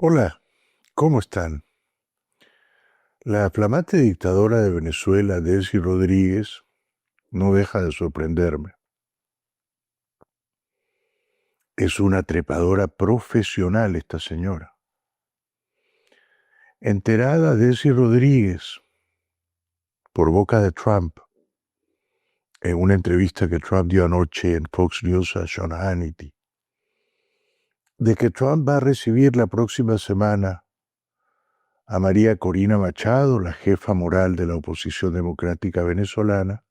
Hola, ¿cómo están? La flamante dictadora de Venezuela, Delcy Rodríguez, no deja de sorprenderme. Es una trepadora profesional esta señora. Enterada Delcy Rodríguez, por boca de Trump, en una entrevista que Trump dio anoche en Fox News a Sean Hannity, de que Trump va a recibir la próxima semana a María Corina Machado, la jefa moral de la oposición democrática venezolana.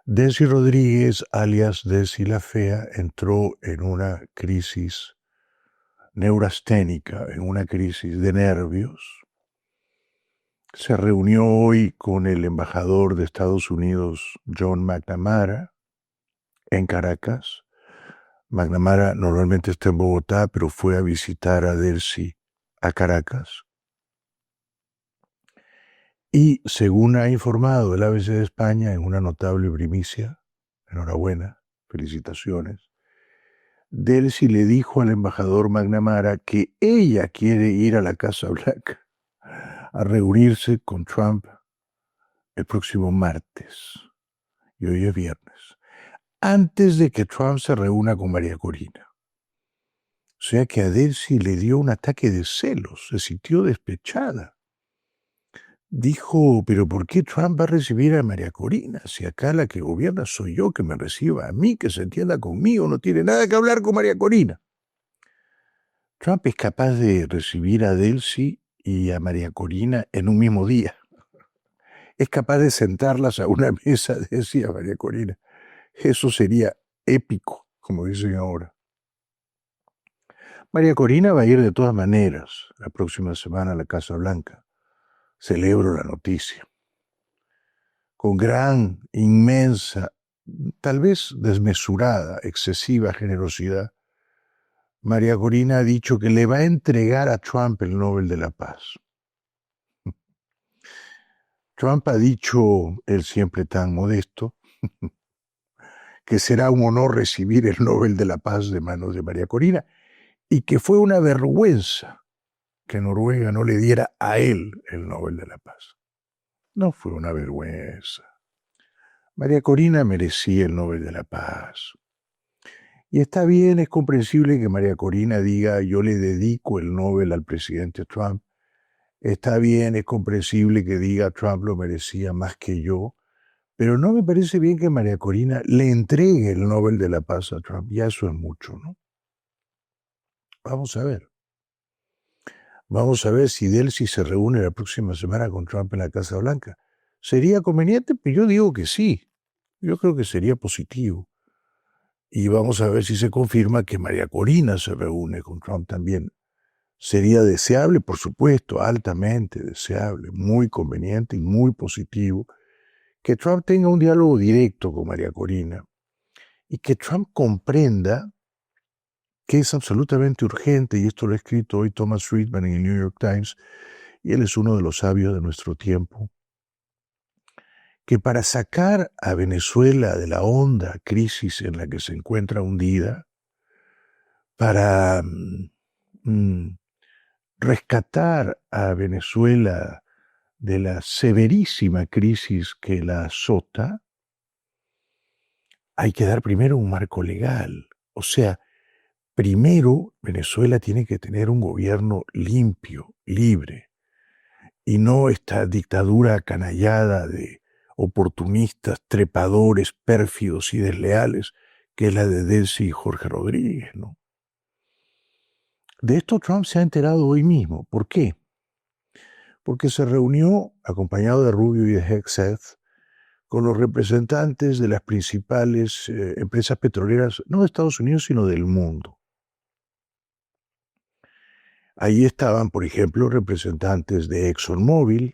Delcy Rodríguez, alias Delcy la Fea, entró en una crisis neurasténica, en una crisis de nervios. Se reunió hoy con el embajador de Estados Unidos, John McNamara, en Caracas. McNamara normalmente está en Bogotá, pero fue a visitar a Delcy a Caracas. Y según ha informado el ABC de España en una notable primicia, enhorabuena, felicitaciones, Delcy le dijo al embajador McNamara que ella quiere ir a la Casa Blanca a reunirse con Trump el próximo martes, y hoy es viernes, antes de que Trump se reúna con María Corina. O sea que a Delcy le dio un ataque de celos, se sintió despechada. Dijo, pero ¿por qué Trump va a recibir a María Corina? Si acá la que gobierna soy yo, que me reciba a mí, que se entienda conmigo, no tiene nada que hablar con María Corina. Trump es capaz de recibir a Delcy y a María Corina en un mismo día. Es capaz de sentarlas a una mesa, decía María Corina. Eso sería épico, como dicen ahora. María Corina va a ir de todas maneras la próxima semana a la Casa Blanca. Celebro la noticia. Con gran, inmensa, tal vez desmesurada, excesiva generosidad, María Corina ha dicho que le va a entregar a Trump el Nobel de la Paz. Trump ha dicho, él siempre tan modesto, que será un honor recibir el Nobel de la Paz de manos de María Corina y que fue una vergüenza que Noruega no le diera a él el Nobel de la Paz. No fue una vergüenza. María Corina merecía el Nobel de la Paz. Y está bien, es comprensible que María Corina diga yo le dedico el Nobel al presidente Trump. Está bien, es comprensible que diga Trump lo merecía más que yo. Pero no me parece bien que María Corina le entregue el Nobel de la Paz a Trump. Ya eso es mucho, ¿no? Vamos a ver. Vamos a ver si Delcy se reúne la próxima semana con Trump en la Casa Blanca. ¿Sería conveniente? Pues yo digo que sí. Yo creo que sería positivo. Y vamos a ver si se confirma que María Corina se reúne con Trump también. Sería deseable, por supuesto, altamente deseable, muy conveniente y muy positivo, que Trump tenga un diálogo directo con María Corina y que Trump comprenda que es absolutamente urgente, y esto lo ha escrito hoy Thomas Friedman en el New York Times, y él es uno de los sabios de nuestro tiempo, que para sacar a Venezuela de la honda crisis en la que se encuentra hundida, para rescatar a Venezuela de la severísima crisis que la azota, hay que dar primero un marco legal. O sea, primero Venezuela tiene que tener un gobierno limpio, libre, y no esta dictadura acanallada de oportunistas, trepadores, pérfidos y desleales, que es la de Delcy y Jorge Rodríguez, ¿no? De esto Trump se ha enterado hoy mismo. ¿Por qué? Porque se reunió, acompañado de Rubio y de Hegseth, con los representantes de las principales empresas petroleras, no de Estados Unidos, sino del mundo. Ahí estaban, por ejemplo, representantes de ExxonMobil,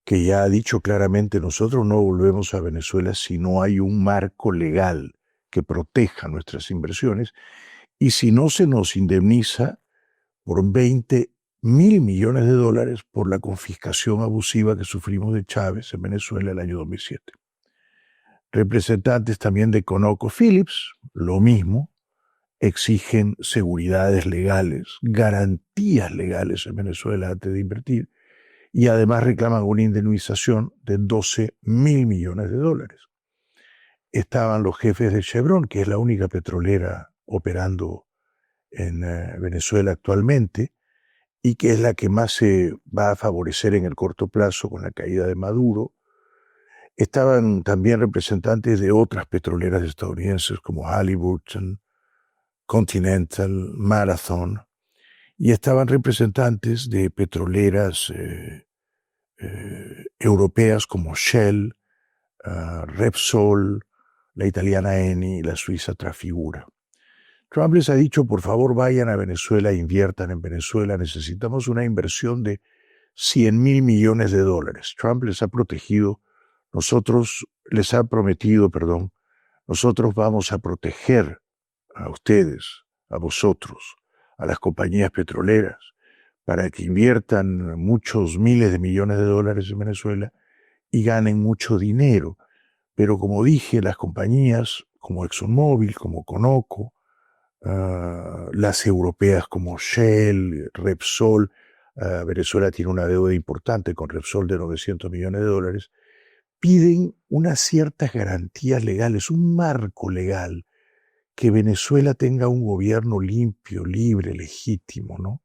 que ya ha dicho claramente nosotros no volvemos a Venezuela si no hay un marco legal que proteja nuestras inversiones y si no se nos indemniza por 20.000 millones de dólares por la confiscación abusiva que sufrimos de Chávez en Venezuela el año 2007. Representantes también de ConocoPhillips, lo mismo, exigen seguridades legales, garantías legales en Venezuela antes de invertir, y además reclaman una indemnización de $12 mil millones. Estaban los jefes de Chevron, que es la única petrolera operando en Venezuela actualmente, y que es la que más se va a favorecer en el corto plazo con la caída de Maduro. Estaban también representantes de otras petroleras estadounidenses como Halliburton, Continental, Marathon, y estaban representantes de petroleras europeas como Shell, Repsol, la italiana Eni y la suiza Trafigura. Trump les ha dicho, por favor, vayan a Venezuela, inviertan en Venezuela, necesitamos una inversión de $100 mil millones. Trump les ha prometido, nosotros vamos a proteger a ustedes, a vosotros, a las compañías petroleras, para que inviertan muchos miles de millones de dólares en Venezuela y ganen mucho dinero. Pero como dije, las compañías como ExxonMobil, como Conoco, las europeas como Shell, Repsol, Venezuela tiene una deuda importante con Repsol de $900 millones, piden unas ciertas garantías legales, un marco legal, que Venezuela tenga un gobierno limpio, libre, legítimo, ¿no?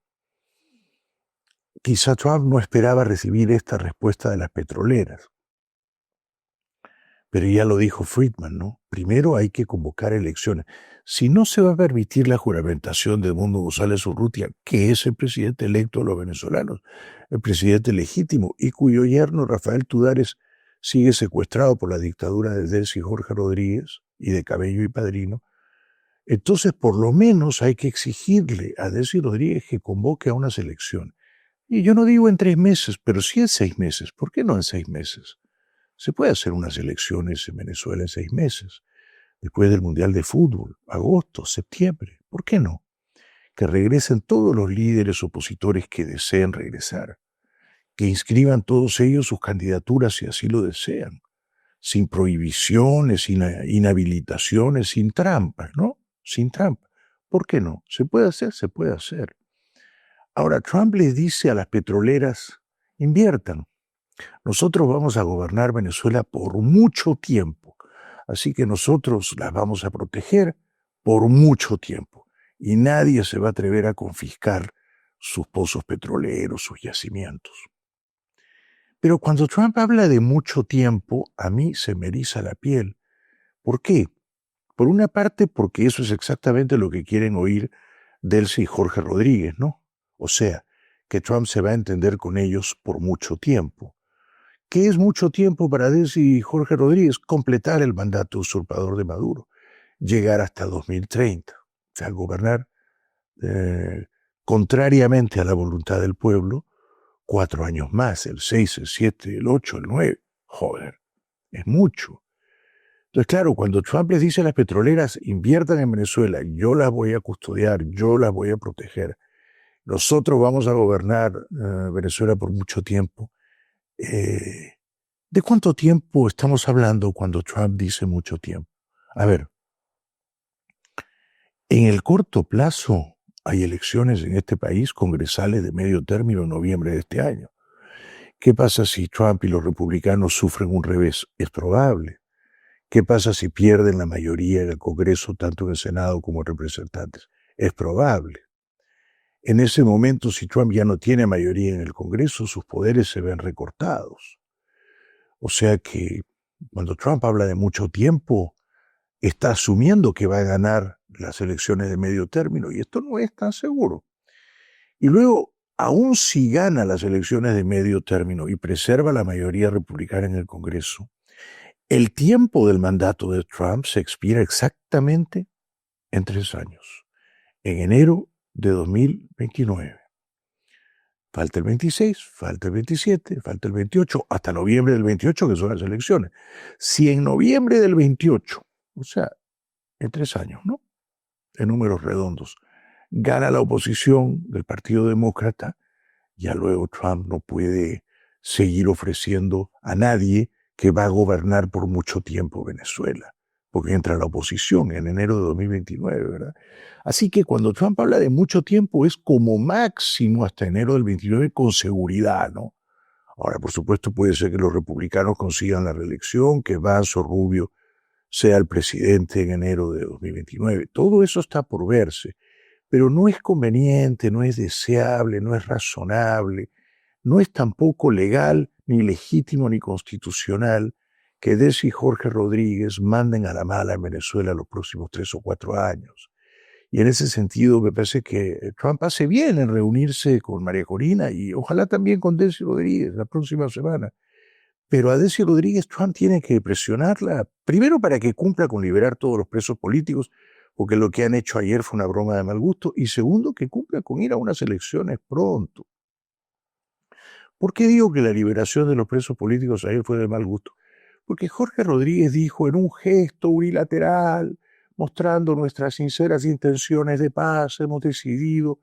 Quizá Trump no esperaba recibir esta respuesta de las petroleras, pero ya lo dijo Friedman, ¿no? Primero hay que convocar elecciones. Si no se va a permitir la juramentación de Edmundo González Urrutia, que es el presidente electo de los venezolanos, el presidente legítimo, y cuyo yerno Rafael Tudares sigue secuestrado por la dictadura de Delcy Jorge Rodríguez y de Cabello y Padrino, entonces por lo menos hay que exigirle a Delcy Rodríguez que convoque a unas elecciones. Y yo no digo en 3 meses, pero sí en 6 meses. ¿Por qué no en 6 meses? Se puede hacer unas elecciones en Venezuela en 6 meses, después del Mundial de Fútbol, agosto, septiembre. ¿Por qué no? Que regresen todos los líderes opositores que deseen regresar, que inscriban todos ellos sus candidaturas si así lo desean, sin prohibiciones, sin inhabilitaciones, sin trampas, ¿no? Sin trampa. ¿Por qué no? ¿Se puede hacer? Se puede hacer. Ahora, Trump les dice a las petroleras, inviertan. Nosotros vamos a gobernar Venezuela por mucho tiempo, así que nosotros las vamos a proteger por mucho tiempo y nadie se va a atrever a confiscar sus pozos petroleros, sus yacimientos. Pero cuando Trump habla de mucho tiempo, a mí se me eriza la piel. ¿Por qué? Por una parte, porque eso es exactamente lo que quieren oír Delcy y Jorge Rodríguez, ¿no? O sea, que Trump se va a entender con ellos por mucho tiempo. ¿Qué es mucho tiempo para Delcy y Jorge Rodríguez? Completar el mandato usurpador de Maduro, llegar hasta 2030, o sea, gobernar contrariamente a la voluntad del pueblo, 4 años más, el 6, el 7, el 8, el 9. Joder, es mucho. Entonces, claro, cuando Trump les dice a las petroleras, inviertan en Venezuela, yo las voy a custodiar, yo las voy a proteger, nosotros vamos a gobernar Venezuela por mucho tiempo. ¿De cuánto tiempo estamos hablando cuando Trump dice mucho tiempo? A ver, en el corto plazo hay elecciones en este país congresales de medio término en noviembre de este año. ¿Qué pasa si Trump y los republicanos sufren un revés? Es probable. ¿Qué pasa si pierden la mayoría en el Congreso, tanto en el Senado como en representantes? Es probable. En ese momento, si Trump ya no tiene mayoría en el Congreso, sus poderes se ven recortados. O sea que cuando Trump habla de mucho tiempo, está asumiendo que va a ganar las elecciones de medio término, y esto no es tan seguro. Y luego, aun si gana las elecciones de medio término y preserva la mayoría republicana en el Congreso, el tiempo del mandato de Trump se expira exactamente en 3 años, en enero de 2029. Falta el 26, falta el 27, falta el 28, hasta noviembre del 28, que son las elecciones. Si en noviembre del 28, o sea, en 3 años, ¿no? En números redondos, gana la oposición del Partido Demócrata, ya luego Trump no puede seguir ofreciendo a nadie que va a gobernar por mucho tiempo Venezuela. porque entra la oposición en enero de 2029, ¿verdad? Así que cuando Trump habla de mucho tiempo es como máximo hasta enero del 29 con seguridad, ¿no? Ahora, por supuesto, puede ser que los republicanos consigan la reelección, que Vance o Rubio sea el presidente en enero de 2029. Todo eso está por verse, pero no es conveniente, no es deseable, no es razonable, no es tampoco legal, ni legítimo, ni constitucional que Desi y Jorge Rodríguez manden a la mala en Venezuela los próximos 3 o 4 años. Y en ese sentido me parece que Trump hace bien en reunirse con María Corina y ojalá también con Desi Rodríguez la próxima semana. Pero a Desi Rodríguez Trump tiene que presionarla, primero para que cumpla con liberar todos los presos políticos, porque lo que han hecho ayer fue una broma de mal gusto, y segundo, que cumpla con ir a unas elecciones pronto. ¿Por qué digo que la liberación de los presos políticos ayer fue de mal gusto? Porque Jorge Rodríguez dijo en un gesto unilateral, mostrando nuestras sinceras intenciones de paz, hemos decidido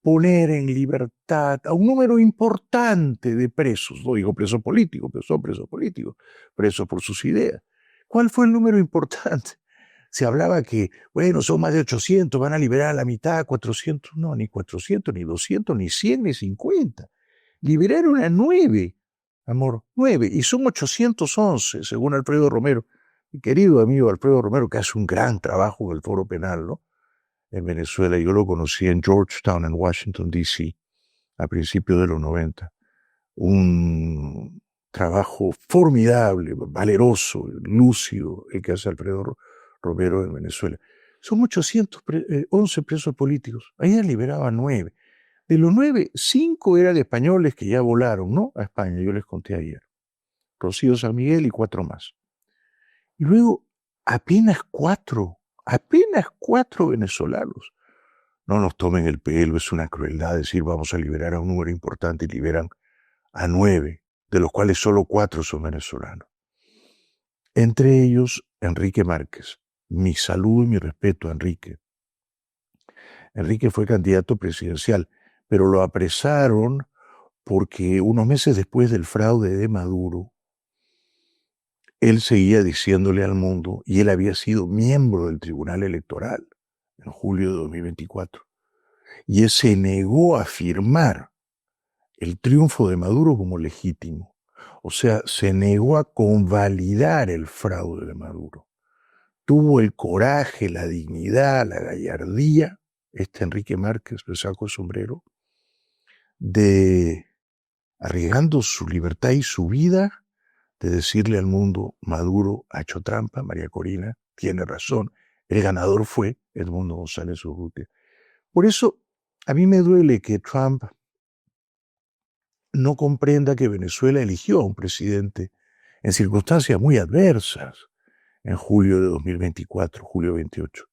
poner en libertad a un número importante de presos, no digo presos políticos, pero son presos políticos, presos por sus ideas. ¿Cuál fue el número importante? Se hablaba que, bueno, son más de 800, van a liberar a la mitad, 400, no, ni 400, ni 200, ni 100, ni 50. Liberaron a 9, amor, 9, y son 811, según Alfredo Romero, mi querido amigo Alfredo Romero, que hace un gran trabajo en el Foro Penal, ¿no? En Venezuela. Yo lo conocí en Georgetown, en Washington, D.C., a principios de los 90. Un trabajo formidable, valeroso, lúcido, el que hace Alfredo Romero en Venezuela. Son 811 presos políticos. Ahí han liberado a 9. De los 9, 5 eran españoles que ya volaron, ¿no? A España, yo les conté ayer. Rocío San Miguel y 4 más. Y luego apenas 4 venezolanos. No nos tomen el pelo, es una crueldad decir vamos a liberar a un número importante y liberan a 9, de los cuales solo 4 son venezolanos. Entre ellos, Enrique Márquez. Mi saludo y mi respeto a Enrique. Enrique fue candidato presidencial, pero lo apresaron porque unos meses después del fraude de Maduro, él seguía diciéndole al mundo, y él había sido miembro del Tribunal Electoral en julio de 2024, y él se negó a firmar el triunfo de Maduro como legítimo. O sea, se negó a convalidar el fraude de Maduro. Tuvo el coraje, la dignidad, la gallardía, Enrique Márquez, le saco el sombrero, de, arriesgando su libertad y su vida, de decirle al mundo, Maduro ha hecho trampa, María Corina tiene razón, el ganador fue Edmundo González Urrutia. Por eso, a mí me duele que Trump no comprenda que Venezuela eligió a un presidente en circunstancias muy adversas en julio de 2024, julio 28.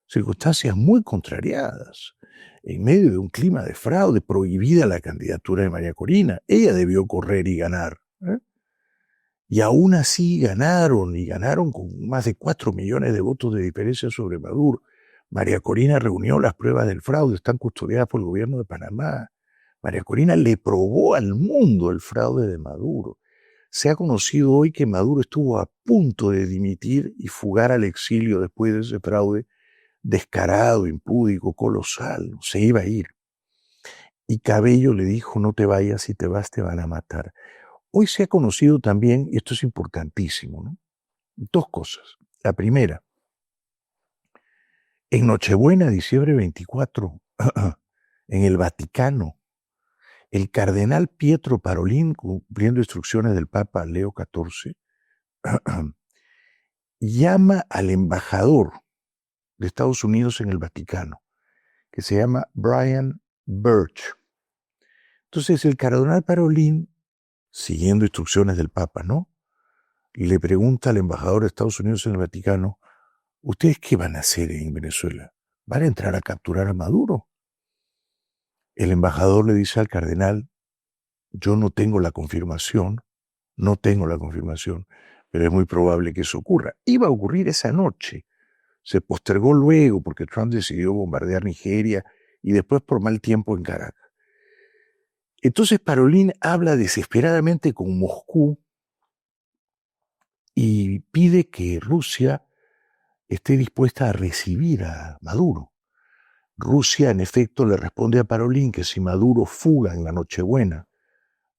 Circunstancias muy contrariadas, en medio de un clima de fraude, prohibida la candidatura de María Corina. Ella debió correr y ganar. Y aún así ganaron, y ganaron con más de 4 millones de votos de diferencia sobre Maduro. María Corina reunió las pruebas del fraude, están custodiadas por el gobierno de Panamá. María Corina le probó al mundo el fraude de Maduro. Se ha conocido hoy que Maduro estuvo a punto de dimitir y fugar al exilio después de ese fraude descarado, impúdico, colosal. Se iba a ir. Y Cabello le dijo, no te vayas, si te vas te van a matar. Hoy se ha conocido también, y esto es importantísimo, ¿no? 2 cosas. La primera, en Nochebuena, diciembre 24, en el Vaticano, el cardenal Pietro Parolin, cumpliendo instrucciones del Papa Leo XIV, llama al embajador de Estados Unidos en el Vaticano, que se llama Brian Birch. Entonces el cardenal Parolin, siguiendo instrucciones del Papa, ¿no?, le pregunta al embajador de Estados Unidos en el Vaticano, ¿ustedes qué van a hacer en Venezuela? ¿Van a entrar a capturar a Maduro? El embajador le dice al cardenal, yo no tengo la confirmación, pero es muy probable que eso ocurra. Iba a ocurrir esa noche. Se postergó luego porque Trump decidió bombardear Nigeria y después por mal tiempo en Caracas. Entonces Parolin habla desesperadamente con Moscú y pide que Rusia esté dispuesta a recibir a Maduro. Rusia, en efecto, le responde a Parolín que si Maduro fuga en la Nochebuena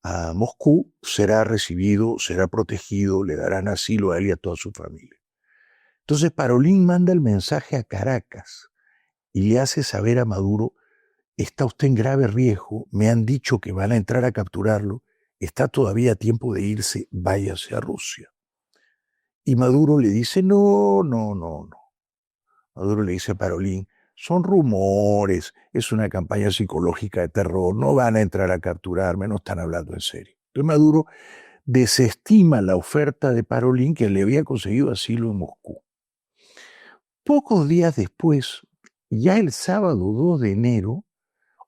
a Moscú, será recibido, será protegido, le darán asilo a él y a toda su familia. Entonces Parolín manda el mensaje a Caracas y le hace saber a Maduro: está usted en grave riesgo, me han dicho que van a entrar a capturarlo, está todavía a tiempo de irse, váyase a Rusia. Y Maduro le dice: no. Maduro le dice a Parolín: son rumores, es una campaña psicológica de terror, no van a entrar a capturarme, no están hablando en serio. Entonces Maduro desestima la oferta de Parolín, que le había conseguido asilo en Moscú. Pocos días después, ya el sábado 2 de enero,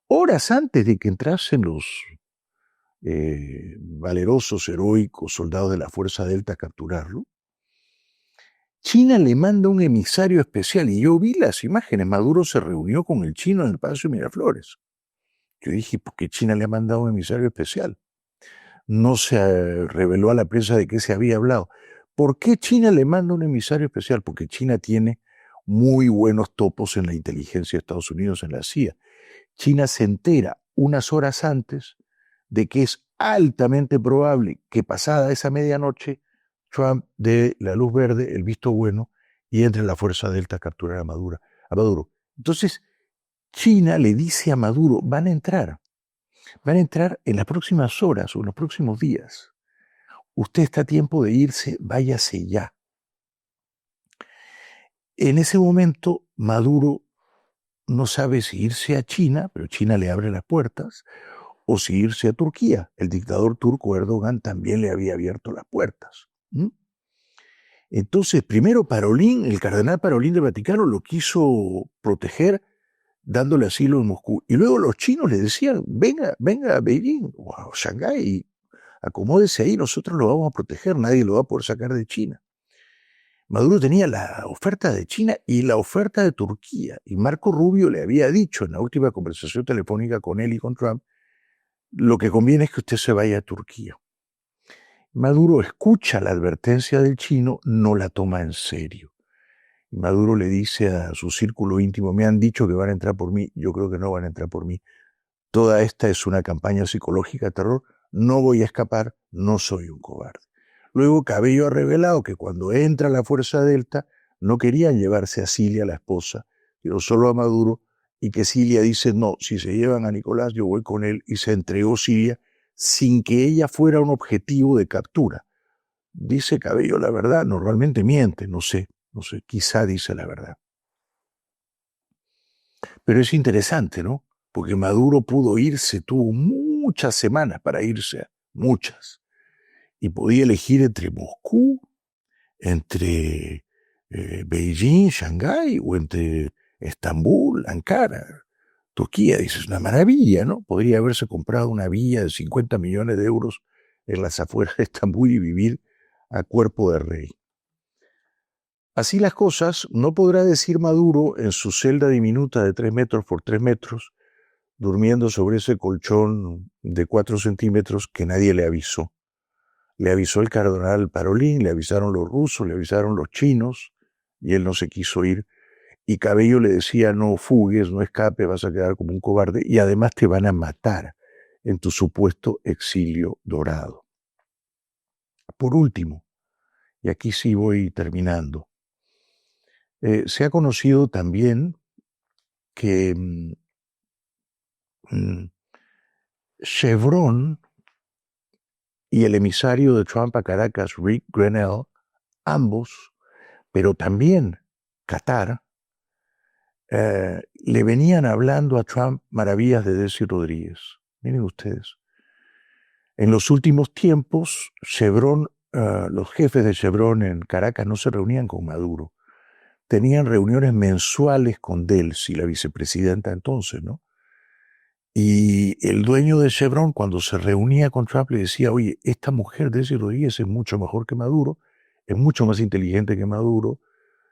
horas antes de que entrasen los valerosos, heroicos soldados de la Fuerza Delta a capturarlo, China le manda un emisario especial, y yo vi las imágenes. Maduro se reunió con el chino en el Palacio de Miraflores. Yo dije: ¿por qué China le ha mandado un emisario especial? No se reveló a la prensa de qué se había hablado. ¿Por qué China le manda un emisario especial? Porque China tiene muy buenos topos en la inteligencia de Estados Unidos, en la CIA. China se entera unas horas antes de que es altamente probable que pasada esa medianoche Trump dé la luz verde, el visto bueno, y entre la Fuerza Delta a capturar a Maduro. Entonces, China le dice a Maduro: van a entrar en las próximas horas o en los próximos días. Usted está a tiempo de irse, váyase ya. En ese momento, Maduro no sabe si irse a China, pero China le abre las puertas, o si irse a Turquía. El dictador turco Erdogan también le había abierto las puertas. Entonces, primero Parolín, el cardenal Parolín del Vaticano, lo quiso proteger dándole asilo en Moscú. Y luego los chinos le decían: venga a Beijing o a Shanghái, acomódese ahí, nosotros lo vamos a proteger, nadie lo va a poder sacar de China. Maduro tenía la oferta de China y la oferta de Turquía, y Marco Rubio le había dicho en la última conversación telefónica con él y con Trump: lo que conviene es que usted se vaya a Turquía. Maduro escucha la advertencia del chino, no la toma en serio. Y Maduro le dice a su círculo íntimo: me han dicho que van a entrar por mí, yo creo que no van a entrar por mí. Toda esta es una campaña psicológica de terror, no voy a escapar, no soy un cobarde. Luego Cabello ha revelado que cuando entra la Fuerza Delta no querían llevarse a Cilia, la esposa, sino solo a Maduro, y que Cilia dice: no, si se llevan a Nicolás yo voy con él, y se entregó Cilia sin que ella fuera un objetivo de captura. Dice Cabello la verdad, normalmente miente, no sé, quizá dice la verdad. Pero es interesante, ¿no? Porque Maduro pudo irse, tuvo muchas semanas para irse, muchas, y podía elegir entre Moscú, entre Beijing, Shanghái, o entre Estambul, Ankara, Turquía. Dices, una maravilla, ¿no? Podría haberse comprado una villa de 50 millones de euros en las afueras de Estambul y vivir a cuerpo de rey. Así las cosas, no podrá decir Maduro en su celda diminuta de 3 metros por 3 metros, durmiendo sobre ese colchón de 4 centímetros, que nadie le avisó. Le avisó el cardenal Parolín, le avisaron los rusos, le avisaron los chinos, y él no se quiso ir. Y Cabello le decía: no fugues, no escapes, vas a quedar como un cobarde, y además te van a matar en tu supuesto exilio dorado. Por último, y aquí sí voy terminando, se ha conocido también que Chevron y el emisario de Trump a Caracas, Rick Grenell, ambos, pero también Qatar, le venían hablando a Trump maravillas de Desi Rodríguez. Miren ustedes. En los últimos tiempos, Chevron, los jefes de Chevron en Caracas no se reunían con Maduro. Tenían reuniones mensuales con Delcy, la vicepresidenta entonces, ¿no? Y el dueño de Chevron, cuando se reunía con Trump, le decía: oye, esta mujer, Desi Rodríguez, es mucho mejor que Maduro, es mucho más inteligente que Maduro,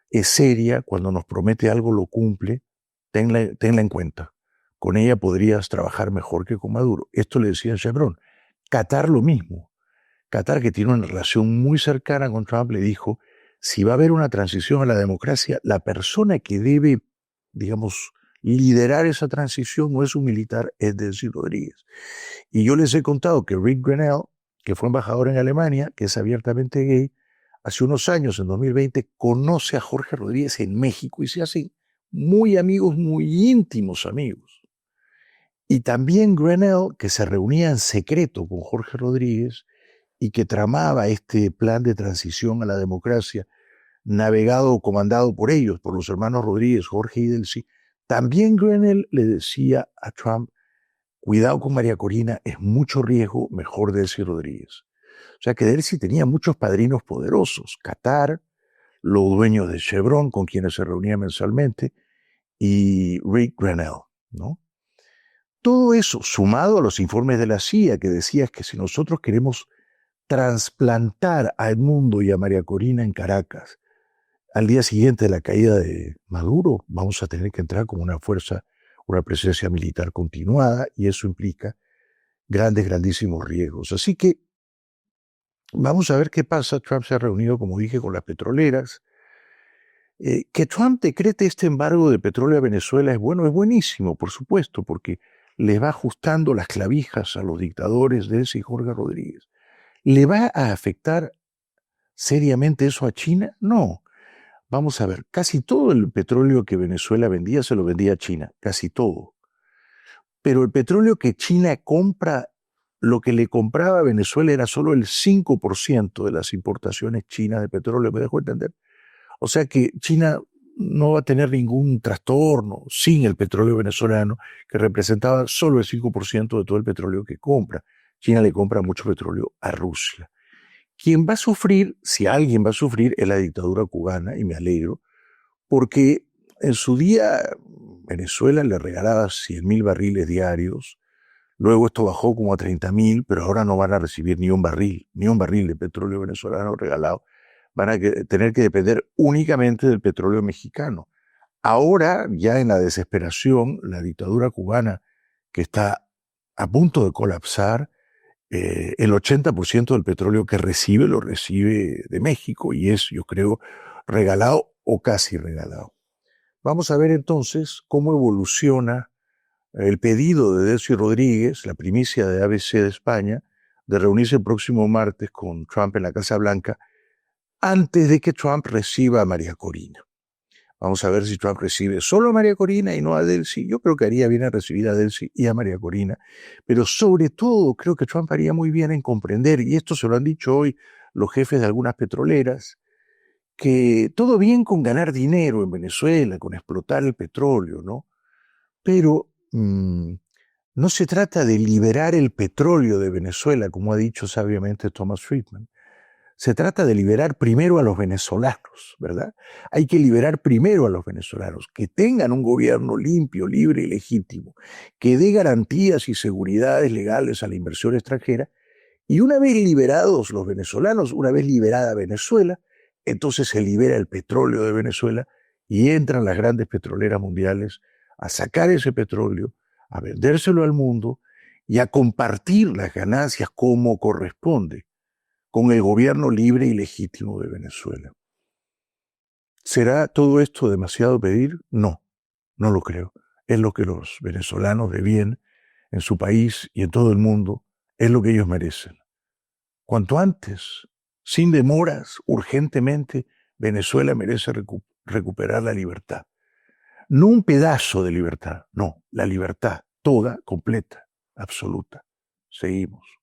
es seria, cuando nos promete algo lo cumple, tenla en cuenta. Con ella podrías trabajar mejor que con Maduro. Esto le decía Chevron. Qatar lo mismo. Qatar, que tiene una relación muy cercana con Trump, le dijo: si va a haber una transición a la democracia, la persona que debe, digamos, liderar esa transición no es un militar, es Delcy Rodríguez. Y yo les he contado que Rick Grenell, que fue embajador en Alemania, que es abiertamente gay, hace unos años, en 2020, conoce a Jorge Rodríguez en México y se hacen muy amigos, muy íntimos amigos. Y también Grenell, que se reunía en secreto con Jorge Rodríguez y que tramaba este plan de transición a la democracia, navegado o comandado por ellos, por los hermanos Rodríguez, Jorge y Delcy, también Grenell le decía a Trump, cuidado con María Corina, es mucho riesgo, mejor Delcy Rodríguez. O sea que Delcy tenía muchos padrinos poderosos, Qatar, los dueños de Chevron, con quienes se reunía mensualmente, y Rick Grenell, ¿no? Todo eso, sumado a los informes de la CIA, que decían que si nosotros queremos trasplantar a Edmundo y a María Corina en Caracas, al día siguiente de la caída de Maduro, vamos a tener que entrar con una fuerza, una presencia militar continuada, y eso implica grandísimos riesgos. Así que vamos a ver qué pasa. Trump se ha reunido, como dije, con las petroleras. Que Trump decrete este embargo de petróleo a Venezuela es bueno, es buenísimo, por supuesto, porque le va ajustando las clavijas a los dictadores de ese y Jorge Rodríguez. ¿Le va a afectar seriamente eso a China? No. Vamos a ver, casi todo el petróleo que Venezuela vendía se lo vendía a China, casi todo. Pero el petróleo que China compra, lo que le compraba a Venezuela era solo el 5% de las importaciones chinas de petróleo, ¿me dejo entender? O sea que China no va a tener ningún trastorno sin el petróleo venezolano, que representaba solo el 5% de todo el petróleo que compra. China le compra mucho petróleo a Rusia. Quien va a sufrir, si alguien va a sufrir, es la dictadura cubana, y me alegro, porque en su día Venezuela le regalaba 100.000 barriles diarios, luego esto bajó como a 30.000, pero ahora no van a recibir ni un barril de petróleo venezolano regalado, van a tener que depender únicamente del petróleo mexicano. Ahora, ya en la desesperación, la dictadura cubana, que está a punto de colapsar, el 80% del petróleo que recibe lo recibe de México y es, yo creo, regalado o casi regalado. Vamos a ver entonces cómo evoluciona el pedido de Delcy Rodríguez, la primicia de ABC de España, de reunirse el próximo martes con Trump en la Casa Blanca antes de que Trump reciba a María Corina. Vamos a ver si Trump recibe solo a María Corina y no a Delcy. Yo creo que haría bien en recibir a Delcy y a María Corina, pero sobre todo creo que Trump haría muy bien en comprender, y esto se lo han dicho hoy los jefes de algunas petroleras, que todo bien con ganar dinero en Venezuela, con explotar el petróleo, ¿no? Pero no se trata de liberar el petróleo de Venezuela, como ha dicho sabiamente Thomas Friedman. Se trata de liberar primero a los venezolanos, ¿verdad? Hay que liberar primero a los venezolanos, que tengan un gobierno limpio, libre y legítimo, que dé garantías y seguridades legales a la inversión extranjera, y una vez liberados los venezolanos, una vez liberada Venezuela, entonces se libera el petróleo de Venezuela y entran las grandes petroleras mundiales a sacar ese petróleo, a vendérselo al mundo y a compartir las ganancias como corresponde con el gobierno libre y legítimo de Venezuela. ¿Será todo esto demasiado pedir? No, no lo creo. Es lo que los venezolanos de bien en su país y en todo el mundo, es lo que ellos merecen. Cuanto antes, sin demoras, urgentemente, Venezuela merece recuperar la libertad. No un pedazo de libertad, no, la libertad, toda, completa, absoluta. Seguimos.